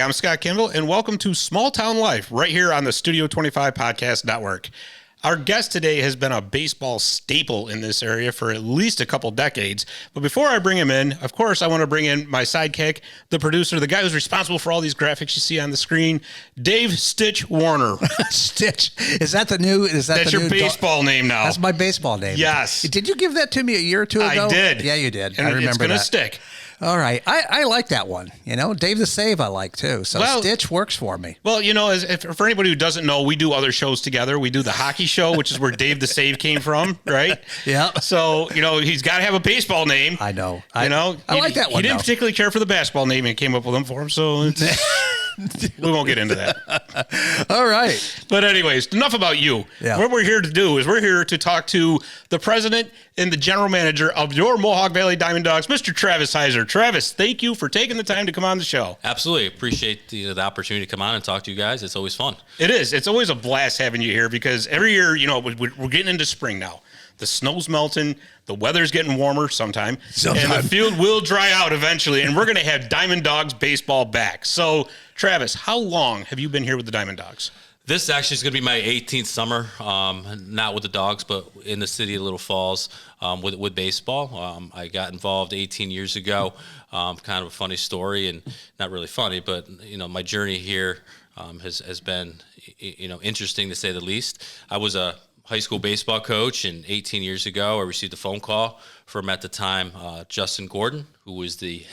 I'm Scott Kinville, and welcome to Small Town Life right here on the Studio 25 Podcast Network. Our guest today has been a baseball staple in this area for at least a couple decades. But before I bring him in, of course, I want to bring in my sidekick, the producer, the guy who's responsible for all these graphics you see on the screen, Dave Stitch Warner. Stitch. Is that the new? That's your baseball name now. That's my baseball name. Yes. Did you give that to me a year or two ago? I did. Yeah, you did. And I remember it's going to that. stick. All right. I like that one. You know, Dave the Save I like too. So Stitch works for me. Well, you know, for anybody who doesn't know, we do other shows together. We do the hockey show, which is where Dave the Save came from, right? Yeah. So, you know, he's got to have a baseball name. I know. I like that one. He didn't particularly care for the basketball name and came up with him for him, so we won't get into that. All right. But anyways, enough about you. Yeah. What we're here to do is we're here to talk to the president and the general manager of your Mohawk Valley Diamond Dawgs, Mr. Travis Heiser. Travis, thank you for taking the time to come on the show. Absolutely. Appreciate the opportunity to come on and talk to you guys. It's always fun. It is. It's always a blast having you here because every year, you know, we're getting into spring now. The snow's melting. The weather's getting warmer sometime. And the field will dry out eventually. And we're going to have Diamond Dawgs baseball back. So, Travis, how long have you been here with the Diamond Dawgs? This actually is going to be my 18th summer, not with the Dogs, but in the city of Little Falls with baseball. I got involved 18 years ago. Kind of a funny story, and not really funny, but you know, my journey here has been interesting to say the least. I was a high school baseball coach, and 18 years ago, I received a phone call from, at the time, Justin Gordon, who was the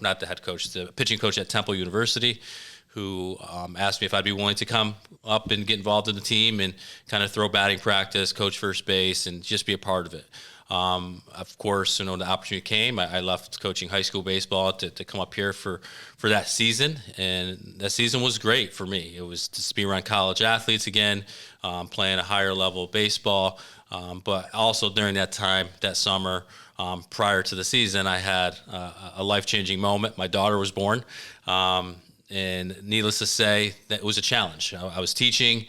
not the head coach, the pitching coach at Temple University, who asked me if I'd be willing to come up and get involved in the team and kind of throw batting practice, coach first base, and just be a part of it. Of course, you know, the opportunity came. I left coaching high school baseball to come up here for that season, and that season was great for me. It was to be around college athletes again, playing a higher level of baseball, but also during that time, that summer, prior to the season, I had a life-changing moment. My daughter was born. And needless to say, that was a challenge. I was teaching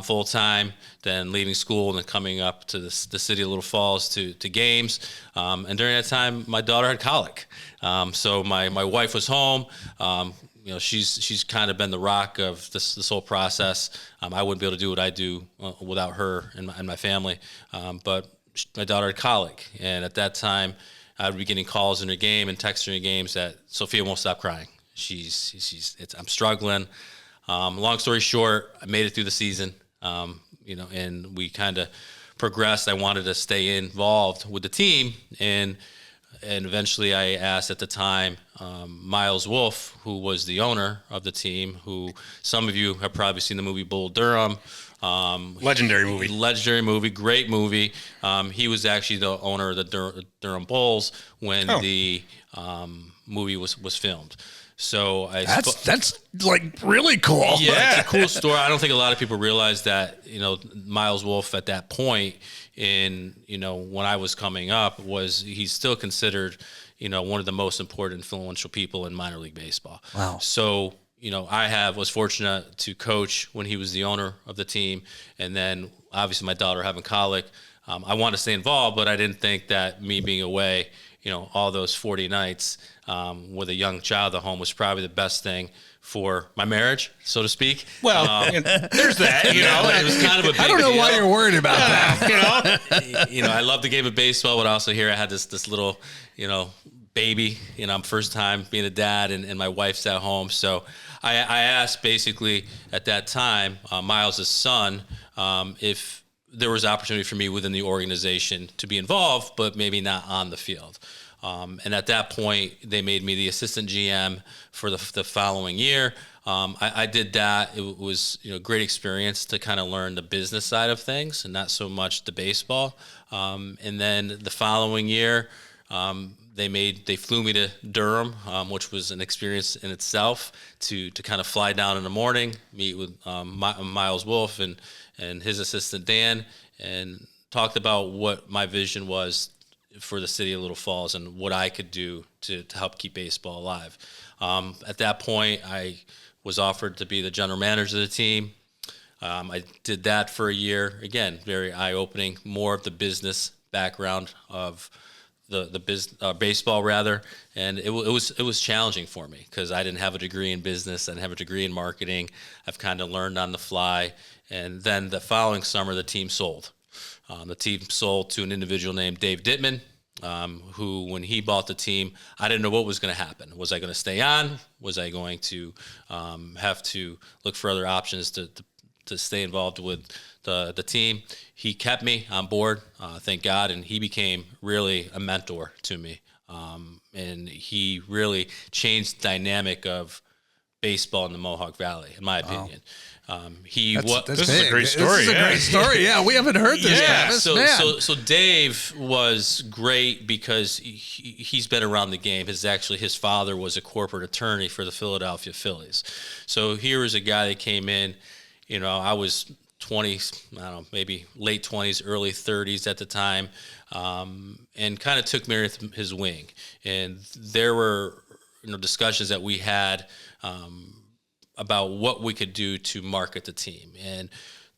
full-time, then leaving school, and then coming up to the city of Little Falls to games. And during that time, my daughter had colic. So my wife was home. You know, she's kind of been the rock of this whole process. I wouldn't be able to do what I do without her and my family. But my daughter had colic. And at that time, I would be getting calls in her game and texts in her games that Sophia won't stop crying. I'm struggling. Long story short, I made it through the season, and we kind of progressed. I wanted to stay involved with the team, and eventually I asked at the time Miles Wolf, who was the owner of the team, who some of you have probably seen the movie Bull Durham. Legendary movie, great movie. He was actually the owner of the Durham Bulls when the movie was filmed. So that's like really cool. Yeah, it's a cool story. I don't think a lot of people realize that, you know, Miles Wolf at that point when I was coming up he's still considered, you know, one of the most important influential people in minor league baseball. Wow. So, you know, I was fortunate to coach when he was the owner of the team. And then obviously my daughter having colic, I wanted to stay involved, but I didn't think that me being away, you know, all those 40 nights with a young child at home was probably the best thing for my marriage, so to speak. Well, there's that, you know. It was kind of a big I don't know deal. why you're worried about that, You know, I love the game of baseball, but also here I had this little, you know, baby. You know, I'm first time being a dad, and my wife's at home. So I asked basically at that time, Miles' son, if there was opportunity for me within the organization to be involved, but maybe not on the field. And at that point, they made me the assistant GM for the following year. I did that. It was, you know, a great experience to kind of learn the business side of things and not so much the baseball. And then the following year, they flew me to Durham, which was an experience in itself to kind of fly down in the morning, meet with Miles Wolf and his assistant Dan, and talked about what my vision was for the city of Little Falls and what I could do to help keep baseball alive. At that point, I was offered to be the general manager of the team. I did that for a year. Again, very eye-opening, more of the business background of baseball rather, and it was challenging for me because I didn't have a degree in business, I didn't have a degree in marketing. I've kind of learned on the fly, and then the following summer the team sold. The team sold to an individual named Dave Dittman, who, when he bought the team, I didn't know what was going to happen. Was I going to stay on? Was I going to have to look for other options to stay involved with the team? He kept me on board, thank God, and he became really a mentor to me. And he really changed the dynamic of baseball in the Mohawk Valley, in my opinion. This is a great story. This is a great story. Yeah, we haven't heard this. Yeah, Travis. so Dave was great because he's been around the game. His father was a corporate attorney for the Philadelphia Phillies. So here was a guy that came in. I was 20s, I don't know, maybe late 20s, early 30s at the time, and kind of took me under his wing. And there were discussions that we had about what we could do to market the team. And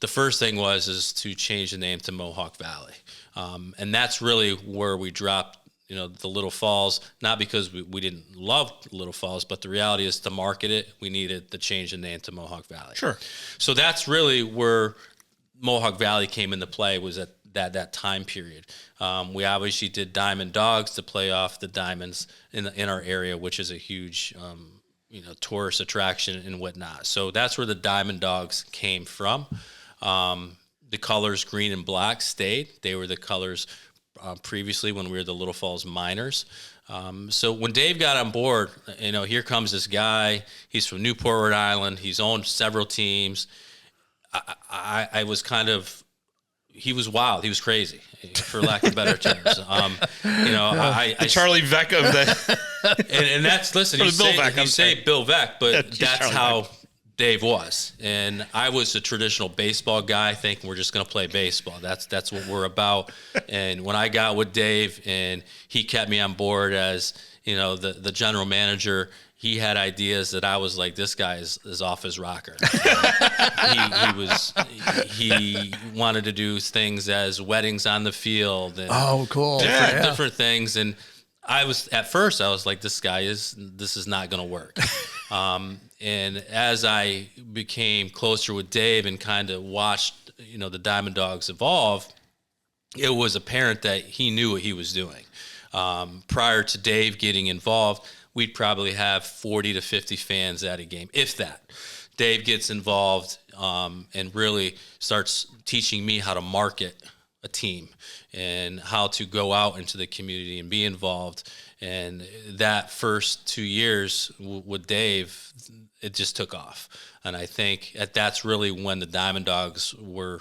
the first thing is to change the name to Mohawk Valley. And that's really where we dropped, the Little Falls, not because we didn't love Little Falls, but the reality is to market it, we needed to change the name to Mohawk Valley. Sure. So that's really where Mohawk Valley came into play, was at that time period. We obviously did Diamond Dawgs to play off the diamonds in our area, which is a huge tourist attraction and whatnot. So that's where the Diamond Dawgs came from. The colors green and black stayed. They were the colors previously when we were the Little Falls Miners. So when Dave got on board, here comes this guy. He's from Newport, Rhode Island. He's owned several teams. I was he was wild. He was crazy, for lack of better terms. The Charlie Veck of the and that's, listen, you say Bill Veck, but that's Charlie how Veck. Dave was. And I was a traditional baseball guy, thinking we're just going to play baseball. That's what we're about. And when I got with Dave and he kept me on board as, the general manager, he had ideas that I was like, this guy is off his rocker. He wanted to do things as weddings on the field and cool. different things. And at first I was like, this is not going to work. And as I became closer with Dave and kind of watched, the Diamond Dawgs evolve, it was apparent that he knew what he was doing. Prior to Dave getting involved, we'd probably have 40 to 50 fans at a game, if that. Dave gets involved and really starts teaching me how to market a team and how to go out into the community and be involved. And that first 2 years with Dave, it just took off. And I think that's really when the Diamond Dawgs were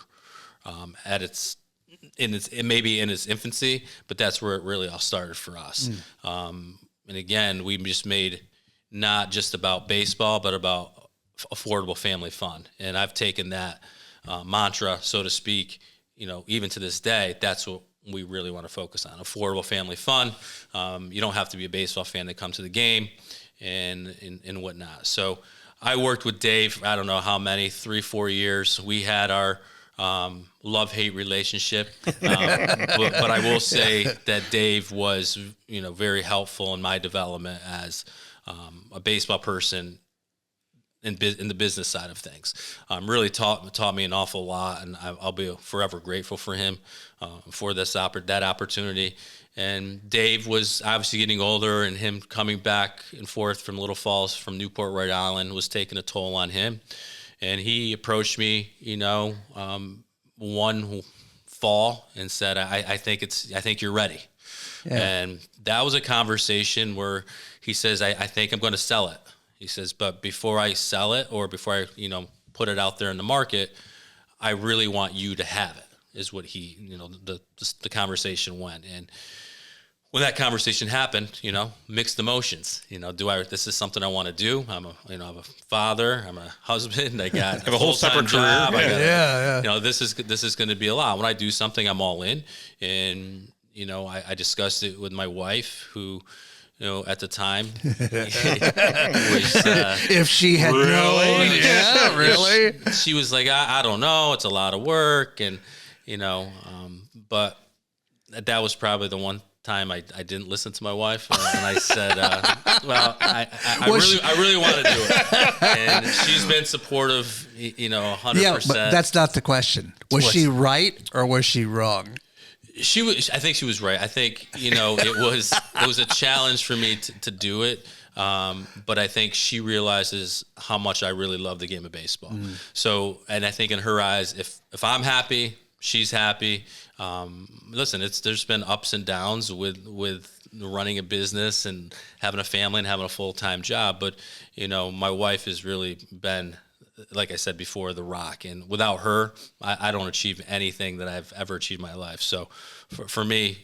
maybe in its infancy, but that's where it really all started for us. And again, we just made not just about baseball, but about affordable family fun. And I've taken that mantra, so to speak, even to this day, that's what we really want to focus on: affordable family fun. You don't have to be a baseball fan to come to the game and whatnot. So I worked with Dave, I don't know how many, 3-4 years. We had our love-hate relationship. But I will say that Dave was, very helpful in my development as a baseball person in the business side of things. Really taught me an awful lot, and I'll be forever grateful for him for that opportunity. And Dave was obviously getting older, and him coming back and forth from Little Falls, from Newport, Rhode Island, was taking a toll on him. And he approached me, one fall and said, I think you're ready. Yeah. And that was a conversation where he says, I think I'm going to sell it. He says, but before I sell it, or before I, put it out there in the market, I really want you to have it, is what he, the conversation went. And when that conversation happened, mixed emotions. This is something I want to do. I'm a father. I'm a husband. I have a whole separate job. career. This is going to be a lot. When I do something, I'm all in. And I discussed it with my wife, who, at the time, was, if she had known, really, she was like, I don't know. It's a lot of work, and but that was probably the one time I didn't listen to my wife, and I said, well, I really want to do it. And she's been supportive, 100%. Yeah, but that's not the question. Was she right or was she wrong? She was. I think she was right. I think it was a challenge for me to do it. But I think she realizes how much I really love the game of baseball. So, and I think in her eyes, if I'm happy, she's happy. Listen, there's been ups and downs with running a business and having a family and having a full-time job. But, my wife has really been, like I said before, the rock. And without her, I don't achieve anything that I've ever achieved in my life. So for me,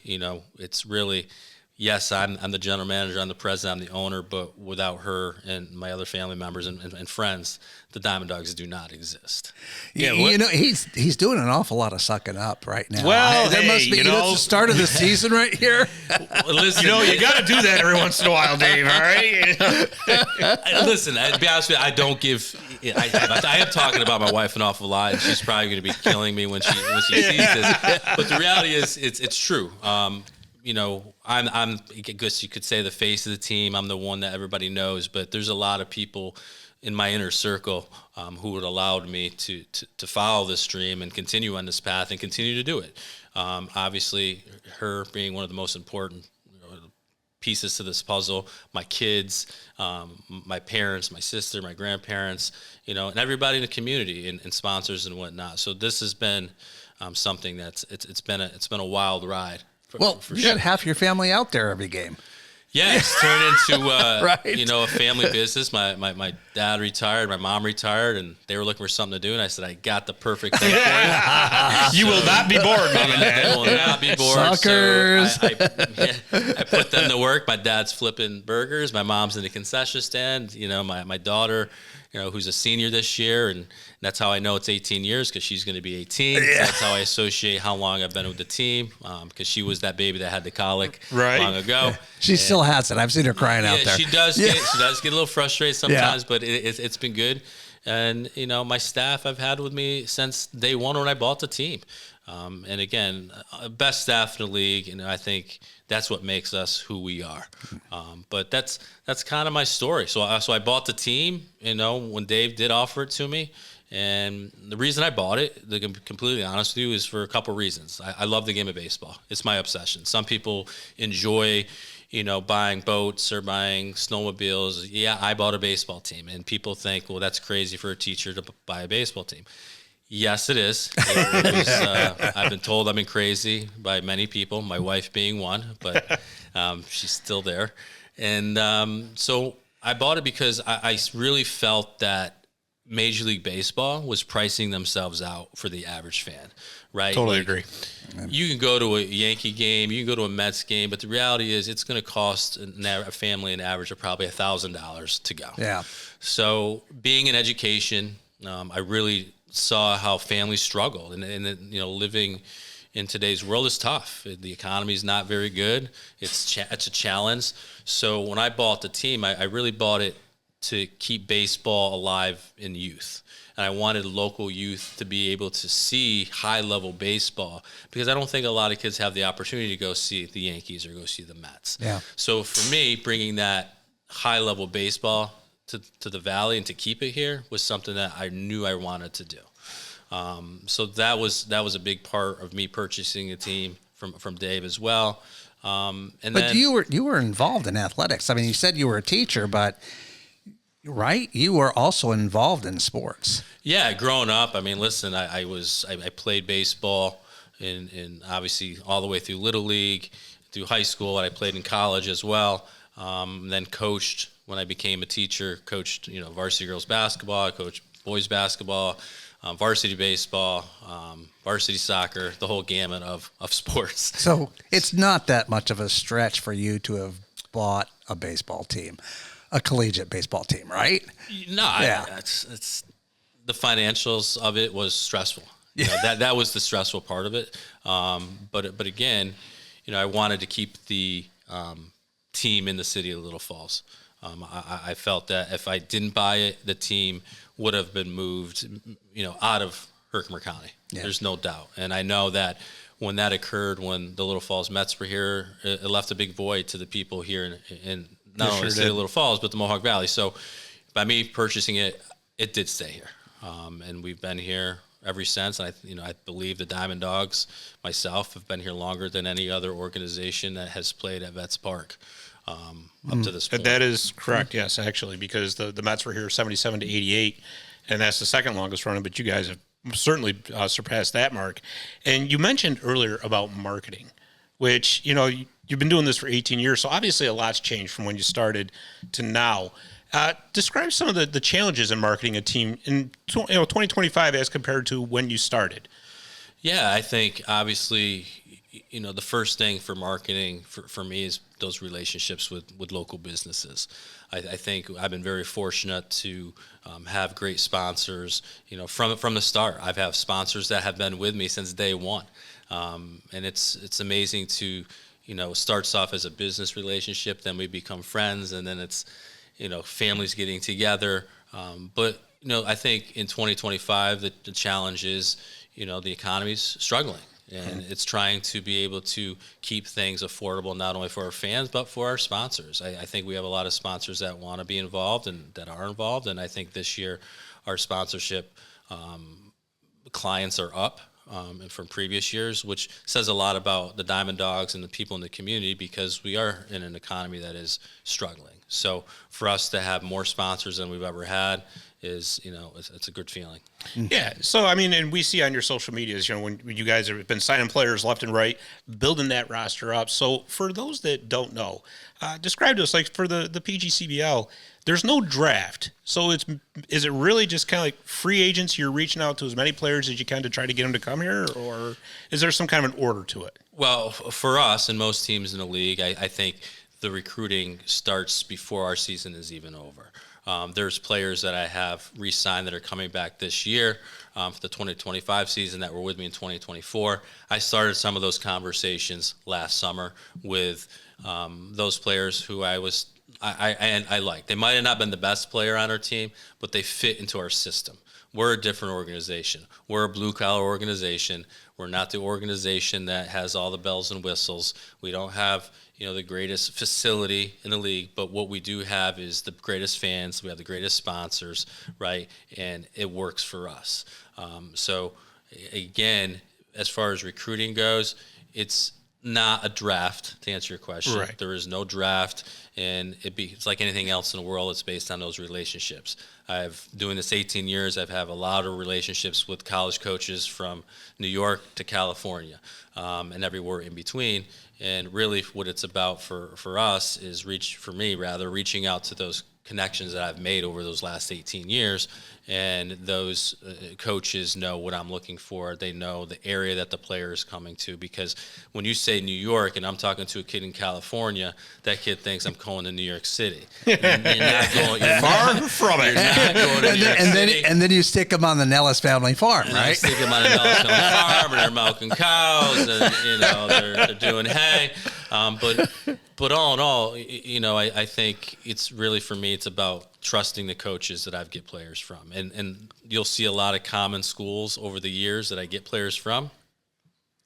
it's really, yes, I'm the general manager, I'm the president, I'm the owner, but without her and my other family members and friends, the Diamond Dawgs do not exist. Yeah, he's doing an awful lot of sucking up right now. Well, there must be, it's the start of the season right here. Listen, you got to do that every once in a while, Dave. All right. Listen, to be honest with you, I don't give. I am talking about my wife an awful lot, and she's probably going to be killing me when she sees this. But the reality is, it's true. I'm, I guess you could say, the face of the team. I'm the one that everybody knows, but there's a lot of people in my inner circle who would allowed me to follow this dream and continue on this path and continue to do it. Obviously, her being one of the most important pieces to this puzzle, my kids, my parents, my sister, my grandparents, and everybody in the community and sponsors and whatnot. So this has been something that's it's been a wild ride. You got half your family out there every game. Yeah, it's turned into right. A family business. My dad retired, my mom retired, and they were looking for something to do. And I said, I got the perfect thing for you. You will not be bored, Mom and Dad. I will not be bored. Suckers. So I put them to work. My dad's flipping burgers. My mom's in the concession stand. My daughter, who's a senior this year, and that's how I know it's 18 years, because she's going to be 18. Yeah. That's how I associate how long I've been with the team, because she was that baby that had the colic long ago. She still has it. I've seen her crying out there. She does get a little frustrated sometimes, but it's been good. And, my staff I've had with me since day one when I bought the team. And again, best staff in the league, I think that's what makes us who we are. But that's kind of my story. So I bought the team, when Dave did offer it to me. And the reason I bought it, to be completely honest with you, is for a couple reasons. I love the game of baseball. It's my obsession. Some people enjoy, buying boats or buying snowmobiles. Yeah, I bought a baseball team. And people think, well, that's crazy for a teacher to buy a baseball team. Yes, it is. I've been told I've been crazy by many people, my wife being one, but she's still there. And so I bought it because I really felt that Major League Baseball was pricing themselves out for the average fan, right? Totally agree. You can go to a Yankee game, you can go to a Mets game, but the reality is it's going to cost a family an average of probably $1,000 to go. Yeah. So being in education, I really saw how families struggle, and living in today's world is tough. The economy is not very good. It's a challenge. So when I bought the team, I really bought it to keep baseball alive in youth. And I wanted local youth to be able to see high-level baseball, because I don't think a lot of kids have the opportunity to go see the Yankees or go see the Mets. Yeah. So for me, bringing that high-level baseball to the Valley and to keep it here was something that I knew I wanted to do. So that was a big part of me purchasing a team from Dave as well. But you were involved in athletics. I mean, you said you were a teacher, but right, you were also involved in sports. Yeah, growing up, I mean, listen, I played baseball in obviously all the way through Little League, through high school, and I played in college as well. Then coached when I became a teacher. Coached varsity girls basketball. I coached boys basketball. Varsity baseball, varsity soccer, the whole gamut of sports. So it's not that much of a stretch for you to have bought a baseball team, a collegiate baseball team, right? No, yeah. It's the financials of it was stressful. That was the stressful part of it. But again, I wanted to keep the team in the city of Little Falls. I felt that if I didn't buy it, the team would have been moved, out of Herkimer County. Yeah. There's no doubt. And I know that when that occurred, when the Little Falls Mets were here, it left a big void to the people here in not only the city of Little Falls, but the Mohawk Valley. So by me purchasing it, it did stay here. And we've been here ever since. I believe the Diamond Dawgs, myself, have been here longer than any other organization that has played at Vets Park up to this point. That is correct, yes, actually, because the Mets were here 77 to 88, and that's the second longest running, but you guys have certainly surpassed that mark. And you mentioned earlier about marketing, which, you've been doing this for 18 years, so obviously a lot's changed from when you started to now. Describe some of the challenges in marketing a team in 2025 as compared to when you started. Yeah, I think obviously, the first thing for marketing for me is those relationships with local businesses. I think I've been very fortunate to have great sponsors. From the start, I've had sponsors that have been with me since day one, and it's amazing to it starts off as a business relationship, then we become friends, and then it's families getting together. But I think in 2025 the challenge is the economy's struggling. And it's trying to be able to keep things affordable, not only for our fans, but for our sponsors. I think we have a lot of sponsors that want to be involved and that are involved. And I think this year our sponsorship clients are up from previous years, which says a lot about the Diamond Dawgs and the people in the community, because we are in an economy that is struggling. So for us to have more sponsors than we've ever had is, it's a good feeling. Yeah. So, and we see on your social medias, when you guys have been signing players left and right, building that roster up. So for those that don't know, describe to us, like for the PGCBL, there's no draft. So is it really just kind of like free agents? You're reaching out to as many players as you can to try to get them to come here, or is there some kind of an order to it? Well, for us and most teams in the league, I think the recruiting starts before our season is even over. There's players that I have re-signed that are coming back this year for the 2025 season that were with me in 2024. I started some of those conversations last summer with those players who I liked. They might have not been the best player on our team, but they fit into our system. We're a different organization. We're a blue-collar organization. We're not the organization that has all the bells and whistles. We don't have the greatest facility in the league, but what we do have is the greatest fans. We have the greatest sponsors, right? And it works for us. So again, as far as recruiting goes, it's not a draft, to answer your question. Right. There is no draft, and it's like anything else in the world. It's based on those relationships. I've doing this 18 years. I've had a lot of relationships with college coaches from New York to California, and everywhere in between. And really what it's about for us is reaching out to those connections that I've made over those last 18 years. And those coaches know what I'm looking for. They know the area that the player is coming to, because when you say New York and I'm talking to a kid in California, that kid thinks I'm going to New York City. You're not going, Far from it. You're not going to New York City. And then you stick them on the Nellis family farm, And right? I stick them on a Nellis family farm, and they're milking cows, and they're doing hay. But all in all, I think it's really, for me, it's about trusting the coaches that I get players from. And you'll see a lot of common schools over the years that I get players from.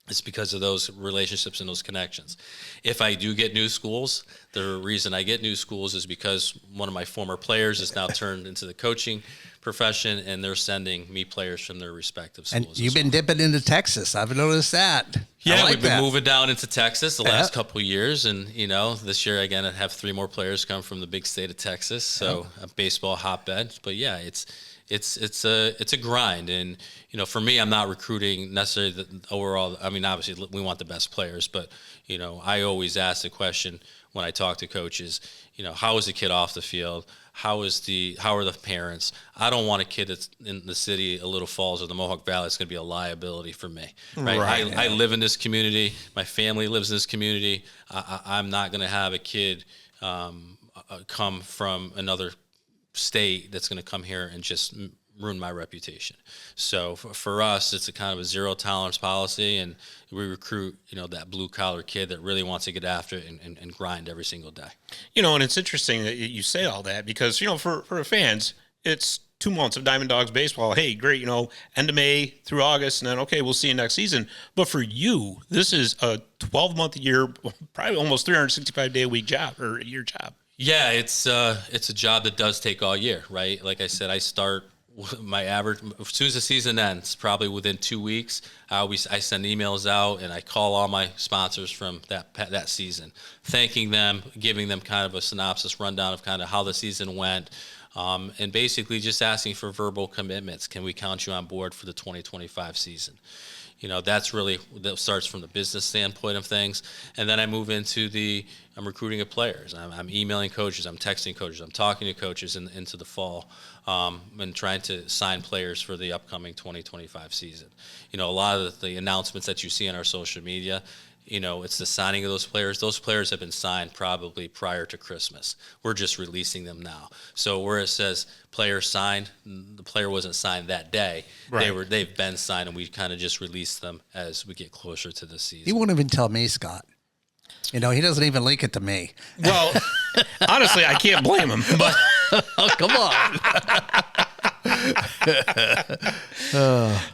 It's because of those relationships and those connections. If I do get new schools, the reason I get new schools is because one of my former players is now turned into the coaching profession, and they're sending me players from their respective schools. And you've been dipping into Texas. I've noticed that. Yeah, we've we've been moving down into Texas the last couple of years, and this year again I have 3 more players come from the big state of Texas, so a baseball hotbed. But yeah, it's a grind, and for me, I'm not recruiting necessarily the overall. Obviously we want the best players, but I always ask the question when I talk to coaches, how is the kid off the field? How are the parents? I don't want a kid that's in the city of Little Falls or the Mohawk Valley that's going to be a liability for me. Right? I live in this community. My family lives in this community. I'm not going to have a kid come from another state that's going to come here and just ruin my reputation. So for us, it's a kind of a zero tolerance policy, and we recruit, that blue collar kid that really wants to get after it and grind every single day. And it's interesting that you say all that, because, for fans, it's 2 months of Diamond Dogs baseball. Hey, great, end of May through August, and then, okay, we'll see you next season. But for you, this is a 12-month a year, probably almost 365-day a week job or a year job. Yeah, it's a job that does take all year, right? Like I said, I start my average as soon as the season ends, probably within 2 weeks. I send emails out and I call all my sponsors from that season, thanking them, giving them kind of a synopsis rundown of kind of how the season went, and basically just asking for verbal commitments. Can we count you on board for the 2025 season? That starts from the business standpoint of things. And then I move into I'm recruiting of players. I'm emailing coaches, I'm texting coaches, I'm talking to coaches into the fall, and trying to sign players for the upcoming 2025 season. A lot of the announcements that you see on our social media, it's the signing of those players. Those players have been signed probably prior to Christmas. We're just releasing them now. So where it says player signed, the player wasn't signed that day. Right. They've been signed, and we kind of just release them as we get closer to the season. He won't even tell me, Scott. He doesn't even link it to me. Well, honestly, I can't blame him. But Oh, come on.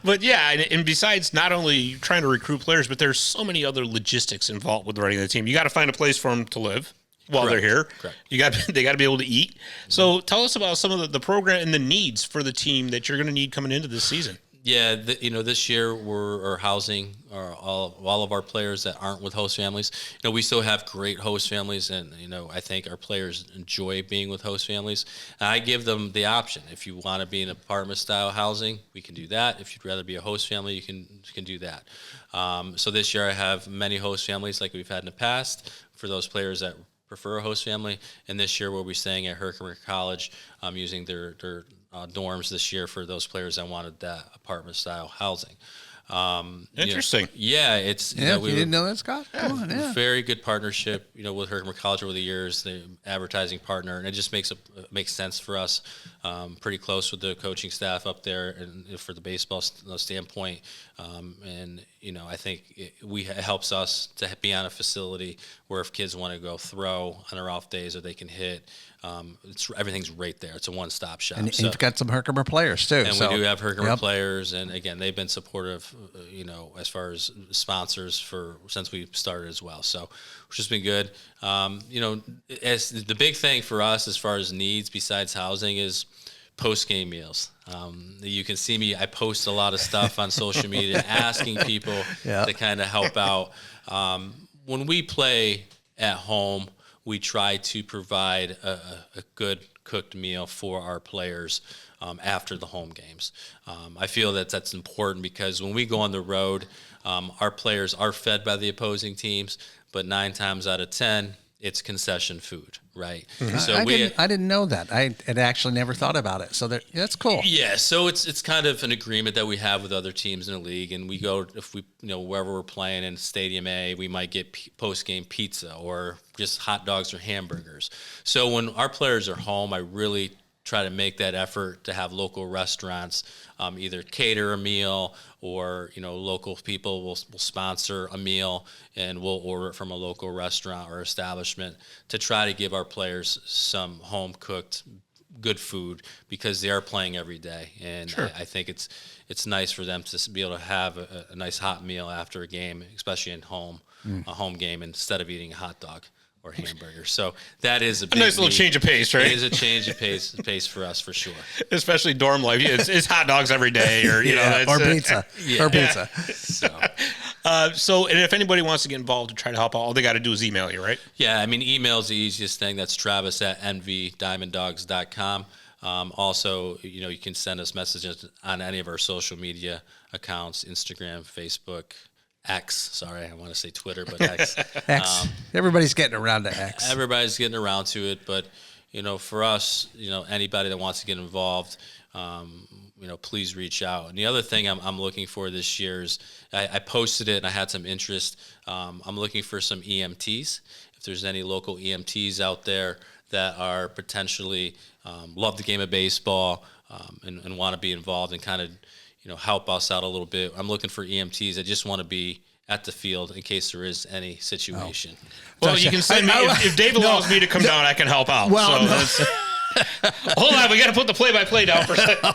But yeah, and besides not only trying to recruit players, but there's so many other logistics involved with running the team. You got to find a place for them to live while they're here. Correct. They got to be able to eat. So tell us about some of the program and the needs for the team that you're going to need coming into this season. Yeah, this year we're housing all of our players that aren't with host families. We still have great host families, and I think our players enjoy being with host families. And I give them the option. If you want to be in apartment style housing, we can do that. If you'd rather be a host family, you can do that. So this year I have many host families like we've had in the past for those players that prefer a host family. And this year we'll be staying at Herkimer College, using their dorms this year for those players that wanted that apartment style housing. Interesting. It's you didn't know that, Scott? Come on, yeah. Very good partnership, with Herkimer College over the years, the advertising partner, and it just makes sense for us. Pretty close with the coaching staff up there, and for the baseball standpoint, and I think it helps us to be on a facility where if kids want to go throw on their off days or they can hit, everything's right there. It's a one-stop shop. And you've got some Herkimer players too. And we do have Herkimer players, and again, they've been supportive, as far as sponsors since we started as well. So it's just been good. As the big thing for us as far as needs besides housing is post-game meals. You can see me, I post a lot of stuff on social media asking people to kind of help out. When we play at home, we try to provide a good cooked meal for our players after the home games. I feel that's important because when we go on the road, our players are fed by the opposing teams, but 9 times out of 10, it's concession food, right? Mm-hmm. So I didn't know that. I had actually never thought about it. So that's cool. Yeah, so it's kind of an agreement that we have with other teams in the league, and we go, if we wherever we're playing in Stadium A, we might get post-game pizza or just hot dogs or hamburgers. So when our players are home, I really try to make that effort to have local restaurants either cater a meal or local people will sponsor a meal and we'll order it from a local restaurant or establishment to try to give our players some home cooked good food because they are playing every day, and Sure. I think it's nice for them to be able to have a nice hot meal after a game, especially a home game, instead of eating a hot dog or hamburger. So that is a nice little change of pace, right? It is a change of pace for us for sure. Especially dorm life. It's hot dogs every day, or or pizza, or pizza. So, and if anybody wants to get involved to try to help out, all they got to do is email you, right? yeah, I mean, email's the easiest thing. That's Travis@nvdiamonddawgs.com. Also, you can send us messages on any of our social media accounts: Instagram, Facebook, X. Sorry, I want to say Twitter, but X. X. Everybody's getting around to X. Everybody's getting around to it, but for us, anybody that wants to get involved, please reach out. And the other thing I'm looking for this year is I posted it and I had some interest. I'm looking for some EMTs. If there's any local EMTs out there that are potentially love the game of baseball and want to be involved and kind of help us out a little bit. I'm looking for EMTs that just want to be at the field in case there is any situation. Well, you can send me if Dave allows me to come down, I can help out. Well, so Hold on, we got to put the play-by-play down for a second.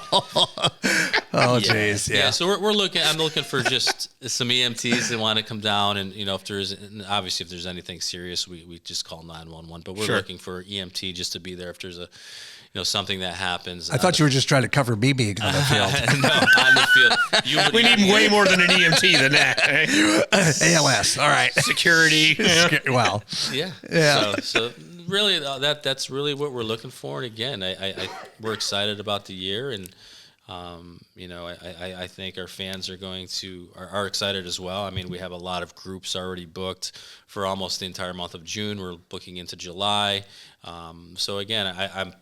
Oh, jeez. Yeah. So we're looking. I'm looking for just some EMTs that want to come down, and if there's obviously if there's anything serious, we just call 911. But we're looking for EMT just to be there if there's a something that happens. I thought you were just trying to cover me being on the field. No, on the field. We need way more than an EMT than that. Eh? ALS. All right. Security. Well. Yeah. So really, that's really what we're looking for. And again, we're excited about the year, and I think our fans are excited as well. I mean, we have a lot of groups already booked for almost the entire month of June. We're booking into July. So again,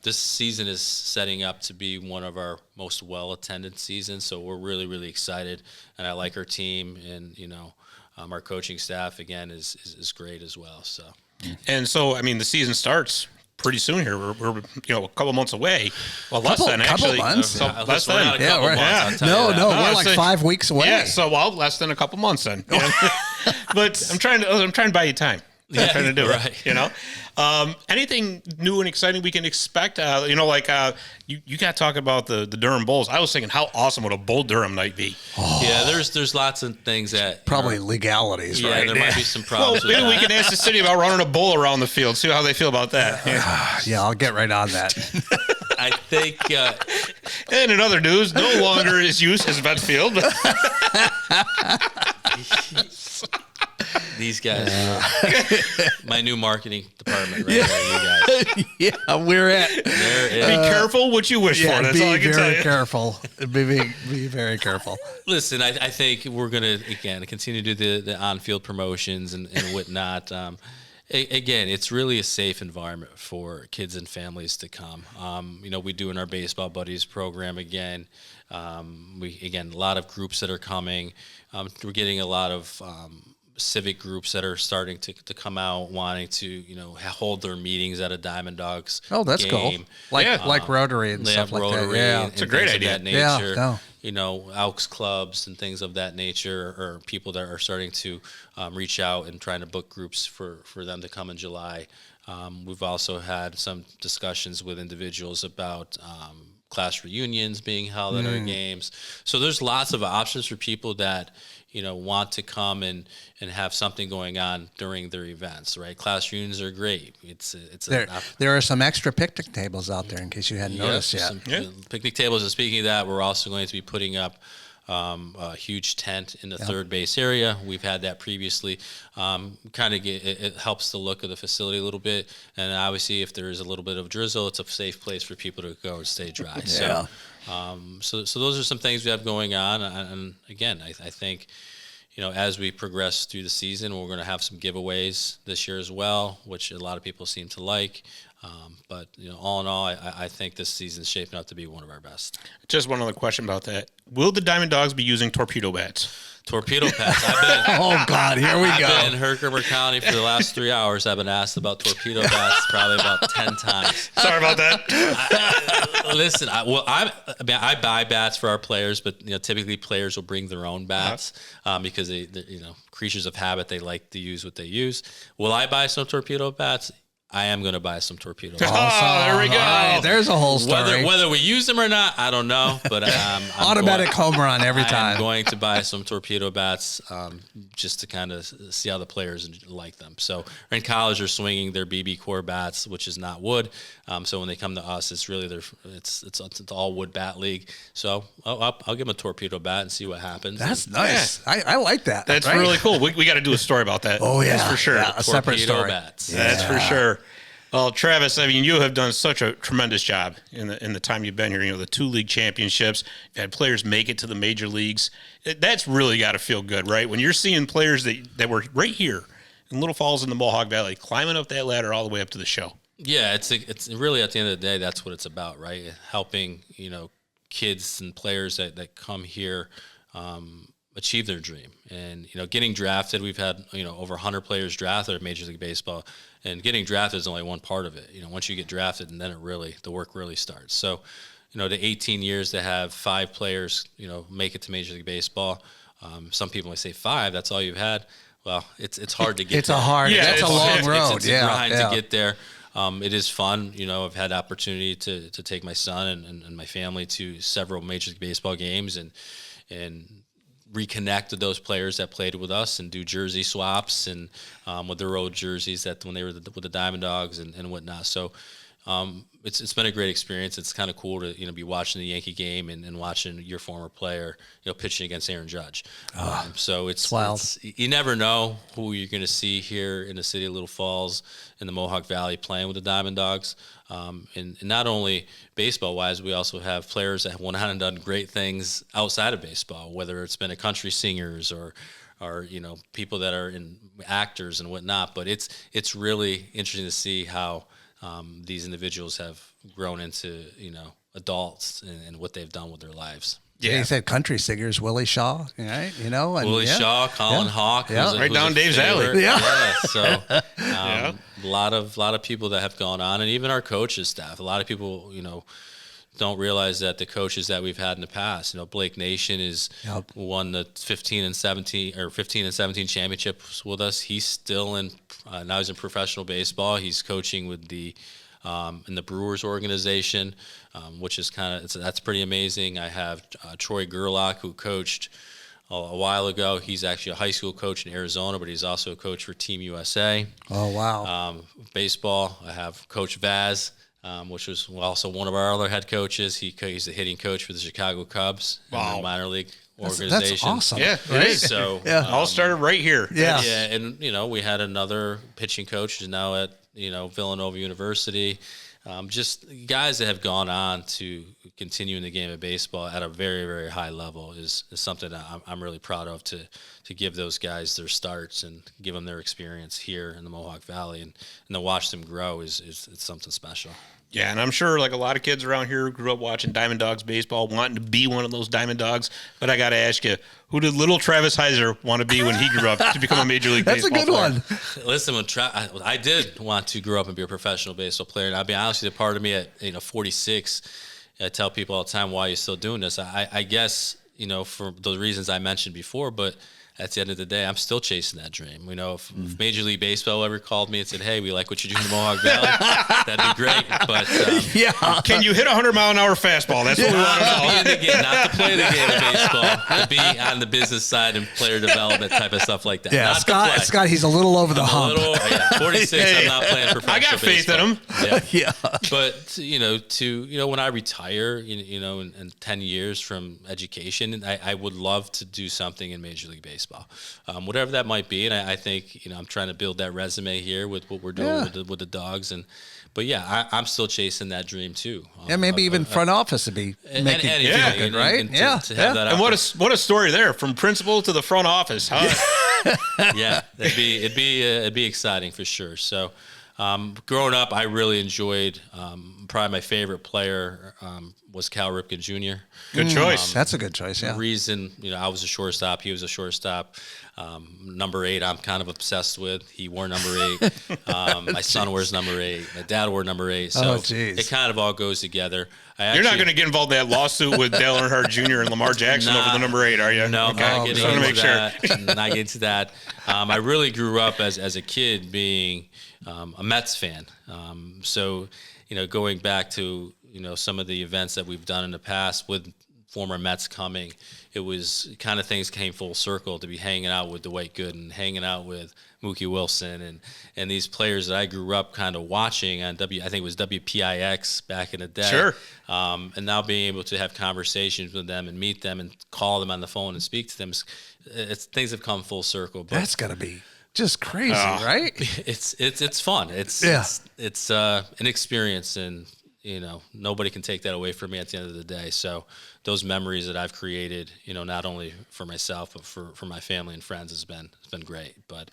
this season is setting up to be one of our most well-attended seasons. So we're really, really excited, and I like our team, and our coaching staff again is great as well. So. And so, I mean, the season starts pretty soon here. We're a couple months away. Well, less than actually. Months? So Yeah, less we're than. not a couple months, I'll tell No, you that. we're like 5 weeks away. Yeah, so less than a couple months then. But I'm trying to buy you time. I'm trying to do right. it. Anything new and exciting we can expect? You got to talk about the Durham Bulls. I was thinking, how awesome would a Bull Durham night be? Yeah, there's lots of things that Probably legalities, yeah, right? there might be some Well, problems with maybe that. we can ask the city about running a bull around the field. See how they feel about that. Yeah, I'll get right on that. I think And in other news, no longer is used as vet field. these guys, my new marketing department, right there, you guys. Yeah, we're at. There is. Be careful what you wish for. That's all I can tell very you. careful. Be very careful. Listen, I think we're going to, again, continue to do the on-field promotions and whatnot. Again, it's really a safe environment for kids and families to come. We do in our Baseball Buddies program again. A lot of groups that are coming. We're getting a lot of civic groups that are starting to come out, wanting to hold their meetings at a Diamond Dawgs. Oh, that's game. cool. Like Rotary and They stuff have like that. Rotary Yeah, and It's a great things idea. of that nature. Yeah, Elks clubs and things of that nature, or people that are starting to reach out and trying to book groups for them to come in July. We've also had some discussions with individuals about class reunions being held at our games. So there's lots of options for people that want to come and have something going on during their events, right? Class reunions are great. there are some extra picnic tables out there in case you hadn't noticed yet. Some picnic tables. And speaking of that, we're also going to be putting up a huge tent in the third base area. We've had that previously. It helps the look of the facility a little bit, and obviously, if there is a little bit of drizzle, it's a safe place for people to go and stay dry. Yeah. So those are some things we have going on, and again, I think. As we progress through the season, we're going to have some giveaways this year as well, which a lot of people seem to like. But all in all, I think this season's shaping up to be one of our best. Just one other question about that. Will the Diamond Dawgs be using torpedo bats? Torpedo pads. Oh God, here we I've go. been in Herkimer County for the last 3 hours. I've been asked about torpedo bats probably about 10 times. Sorry about that. Listen, I buy bats for our players, but typically players will bring their own bats because they creatures of habit. They like to use what they use. Will I buy some torpedo bats? I am going to buy some torpedo bats. Oh, there we go. All right, there's a whole story. Whether we use them or not, I don't know. But Automatic home run every time. I'm going to buy some torpedo bats just to kind of see how the players like them. So in college, they're swinging their BB core bats, which is not wood. So when they come to us, it's really it's all wood bat league. So I'll give them a torpedo bat and see what happens. That's nice. I like that. That's right? really cool. We got to do a story about that. Oh yeah, That's for sure. Yeah, a separate Torpedo story. bats. That's for sure. Well, Travis, I mean, you have done such a tremendous job in the time you've been here. The 2 league championships, you've had players make it to the major leagues. That's really got to feel good, right? When you're seeing players that were right here in Little Falls in the Mohawk Valley, climbing up that ladder all the way up to the show. Yeah, it's really at the end of the day, that's what it's about, right? Helping kids and players that come here achieve their dream. And getting drafted, we've had over 100 players drafted at Major League Baseball, and getting drafted is only one part of it. Once you get drafted, and then the work really starts. So the 18 years to have 5 players make it to Major League Baseball. Some people may say 5, that's all you've had. Well, it's hard to get It's there. a long road. It's a grind to get there. it is fun. I've had the opportunity to take my son and my family to several Major League Baseball games and reconnect with those players that played with us and do jersey swaps and with their old jerseys that when they were with the Diamond Dawgs and whatnot. So it's been a great experience. It's kind of cool to be watching the Yankee game and watching your former player pitching against Aaron Judge. So it's wild. You never know who you're going to see here in the city of Little Falls in the Mohawk Valley playing with the Diamond Dawgs. And not only baseball-wise, we also have players that have went on and done great things outside of baseball, whether it's been a country singers or people that are in actors and whatnot. But it's really interesting to see how these individuals have grown into adults and what they've done with their lives. Yeah, he said country singers, Willie Shaw, right? And, Willie Shaw, Colin Hawk, right down Dave's alley. Yeah. So a lot of people that have gone on, and even our coaches staff. A lot of people, don't realize that the coaches that we've had in the past. Blake Nation is won the 15 and 17 championships with us. He's still now he's in professional baseball. He's coaching with in the Brewers organization, which is that's pretty amazing. I have Troy Gerlach, who coached a while ago. He's actually a high school coach in Arizona, but he's also a coach for Team USA. Oh, wow. Baseball, I have Coach Vaz, which was also one of our other head coaches. He's the hitting coach for the Chicago Cubs in the minor league organization. That's awesome. Yeah, it is. So all started right here. Yeah. Yeah, and we had another pitching coach who's now at Villanova University. Just guys that have gone on to continue in the game of baseball at a very, very high level is something that I'm really proud of to give those guys their starts and give them their experience here in the Mohawk Valley and to watch them grow is it's something special. Yeah, and I'm sure like a lot of kids around here grew up watching Diamond Dawgs baseball, wanting to be one of those Diamond Dawgs. But I got to ask you, who did little Travis Heiser want to be when he grew up to become a Major League That's Baseball a good player? one. Listen, I did want to grow up and be a professional baseball player. And I'll be honest with you, part of me at 46, I tell people all the time, why are you still doing this? I guess, for the reasons I mentioned before, but at the end of the day, I'm still chasing that dream. If Major League Baseball ever called me and said, "Hey, we like what you do in the Mohawk Valley," that'd be great. But Can you hit a 100-mile-an-hour fastball? That's what we want to know. Not to be in the game, not to play the game of baseball, to be on the business side and player development type of stuff like that. Yeah, Not Scott, he's a little over the hump. 46. I'm not playing professional. I got faith baseball. in him. Yeah. But when I retire, in 10 years from education, I would love to do something in Major League Baseball. Whatever that might be, and I think I'm trying to build that resume here with what we're doing with the Dogs, but I'm still chasing that dream too. Maybe even front office would be making anything, right? To have that And what a story there, from principal to the front office, huh? Yeah, it'd be exciting for sure. So, growing up, I really enjoyed. Probably my favorite player was Cal Ripken Jr. Good choice. That's a good choice. Yeah. The reason, I was a shortstop. He was a shortstop. Number 8, I'm kind of obsessed with. He wore number 8. My son wears number 8. My dad wore number 8. So it kind of all goes together. You're not going to get involved in that lawsuit with Dale Earnhardt Jr. and Lamar Jackson over the number 8, are you? No, okay. not getting into that. Not getting to that. I really grew up as a kid being a Mets fan. So, going back to, some of the events that we've done in the past with former Mets coming, it was kind of things came full circle to be hanging out with Dwight Gooden, hanging out with Mookie Wilson, and these players that I grew up kind of watching on I think it was WPIX back in the day. Sure. And now being able to have conversations with them and meet them and call them on the phone and speak to them, things have come full circle. But That's got to be just crazy, right? It's fun. It's an experience, and nobody can take that away from me at the end of the day. So those memories that I've created, not only for myself but for my family and friends has been great. But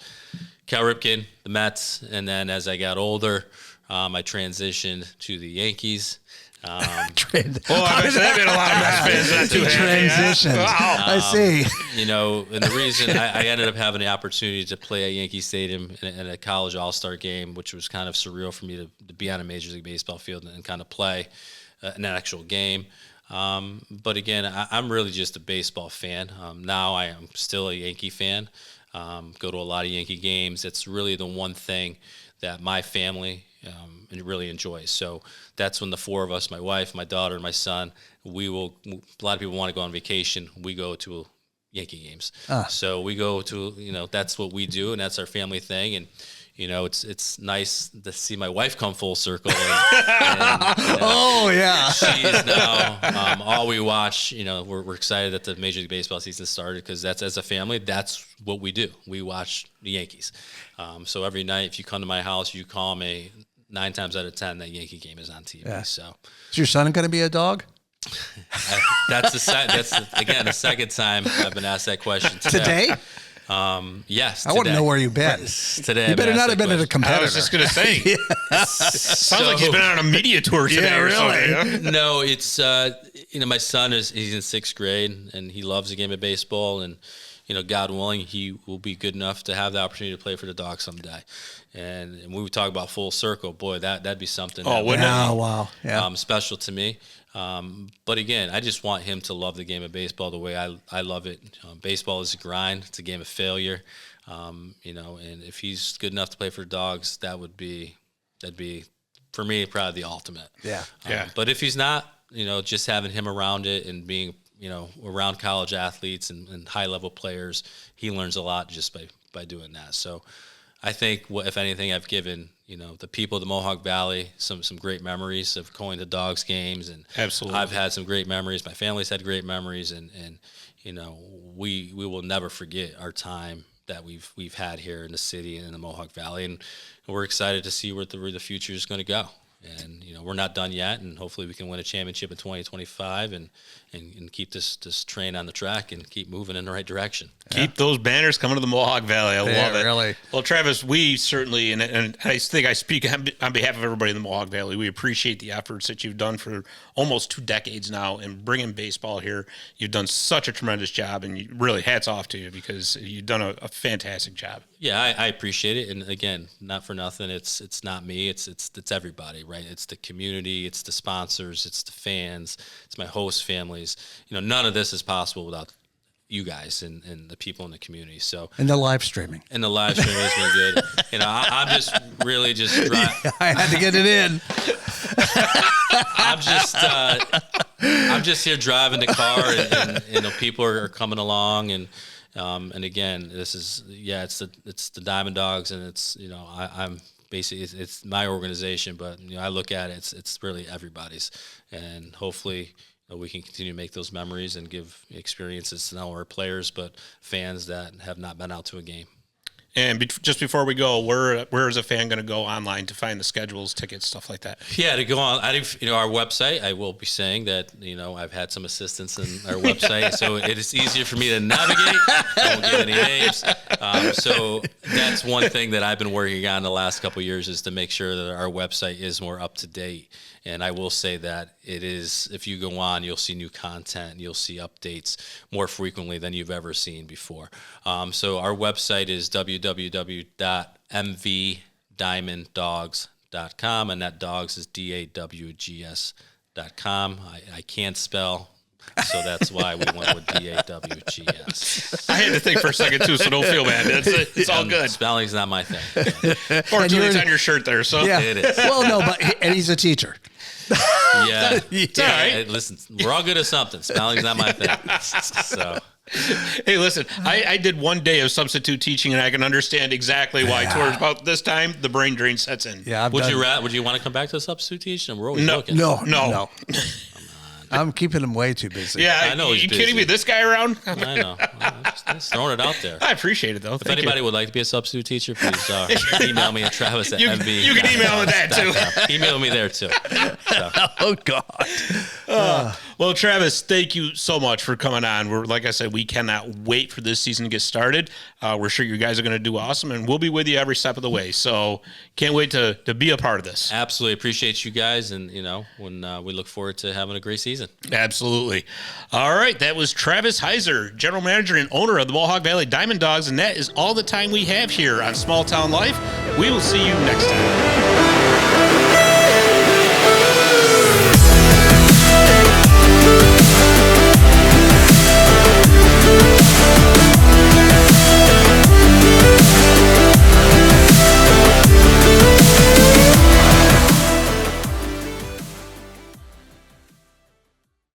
Cal Ripken, the Mets, and then as I got older, I transitioned to the Yankees. I bet that been a lot of Mets fans not too happy. Transition. Wow. I see. And the reason I ended up having the opportunity to play at Yankee Stadium in a college all-star game, which was kind of surreal for me to be on a Major League Baseball field and kind of play an actual game. But again, I'm really just a baseball fan. Now I am still a Yankee fan. Go to a lot of Yankee games. It's really the one thing that my family really enjoys. So that's when the four of us, my wife, my daughter, and my son, a lot of people want to go on vacation. We go to Yankee games. So we go to, that's what we do, and that's our family thing. And, it's nice to see my wife come full circle. Oh, yeah. She is now all we watch. We're excited that the Major League Baseball season started because that's, as a family, that's what we do. We watch the Yankees. So every night, if you come to my house, you call me, 9 times out of 10, that Yankee game is on TV. Yeah. So is your son going to be a dog? That's the second time I've been asked that question today. Yes. I want to know where you've been. Today, you better not have been at a competitor. I was just going to say. Sounds like he's been on a media tour today. Yeah, really. No, it's my son he's in 6th grade and he loves the game of baseball, and God willing, he will be good enough to have the opportunity to play for the Dawgs someday. And when we talk about full circle, boy, that'd be something. Oh, wouldn't it? Oh, wow. Yeah. Special to me. But again, I just want him to love the game of baseball the way I love it. Baseball is a grind. It's a game of failure. And if he's good enough to play for Dawgs, that'd be for me probably the ultimate. Yeah. But if he's not, just having him around it and being, around college athletes and high level players, he learns a lot just by doing that. So I think, if anything, I've given the people of the Mohawk Valley some great memories of going to Dawgs games, and absolutely, I've had some great memories. My family's had great memories, and we will never forget our time that we've had here in the city and in the Mohawk Valley, and we're excited to see where the future is going to go. And we're not done yet, and hopefully we can win a championship in 2025 and keep this train on the track and keep moving in the right direction. Keep those banners coming to the Mohawk Valley. I love it. Really. Well, Travis, we certainly, and I think I speak on behalf of everybody in the Mohawk Valley, we appreciate the efforts that you've done for almost 2 decades now in bringing baseball here. You've done such a tremendous job, and really hats off to you because you've done a fantastic job. Yeah, I appreciate it. And again, not for nothing, it's not me, it's everybody, right? It's the community, it's the sponsors, it's the fans, it's my host families. None of this is possible without you guys and the people in the community. So, and the live streaming. And the live streaming has been good. I'm just really just I had to get it in. I'm just here driving the car, and people are coming along, and again, this is it's the Diamond Dawgs, and it's I'm basically it's my organization, but I look at it, it's really everybody's, and hopefully we can continue to make those memories and give experiences to not only our players but fans that have not been out to a game. And just before we go, where is a fan going to go online to find the schedules, tickets, stuff like that? Yeah, to go on, our website. I will be saying that I've had some assistance in our website, so it is easier for me to navigate. I won't give any names. So that's one thing that I've been working on the last couple of years, is to make sure that our website is more up to date. And I will say that it is, if you go on, you'll see new content, you'll see updates more frequently than you've ever seen before. So our website is www.mvdiamonddawgs.com, and that Dawgs is DAWGS.com. I can't spell, so that's why we went with DAWGS. I had to think for a second too, so don't feel bad. It's all good. Spelling's not my thing. Fortunately, it's on your shirt there, so yeah. It is. Well, no, and he's a teacher. Yeah. All right. Listen, we're all good at something. Spelling's not my thing. So. Hey, listen, I did 1 day of substitute teaching, and I can understand exactly why towards about this time the brain drain sets in. Yeah. Would you want to come back to substitute teaching? We're always looking. No. I'm keeping him way too busy. Yeah, I know he's you kidding busy. me? This guy around? I know. I'm just throwing it out there. I appreciate it, though. If anybody would like to be a substitute teacher, please email me at Travis at MV. You can email me that, too. Email me there, too. So. Oh, God. Well, Travis, thank you so much for coming on. Like I said, we cannot wait for this season to get started. We're sure you guys are going to do awesome, and we'll be with you every step of the way. So can't wait to be a part of this. Absolutely. Appreciate you guys, and, when we look forward to having a great season. Absolutely. All right, that was Travis Heiser, General Manager and owner of the Mohawk Valley Diamond Dawgs, and that is all the time we have here on Small Town Life. We will see you next time.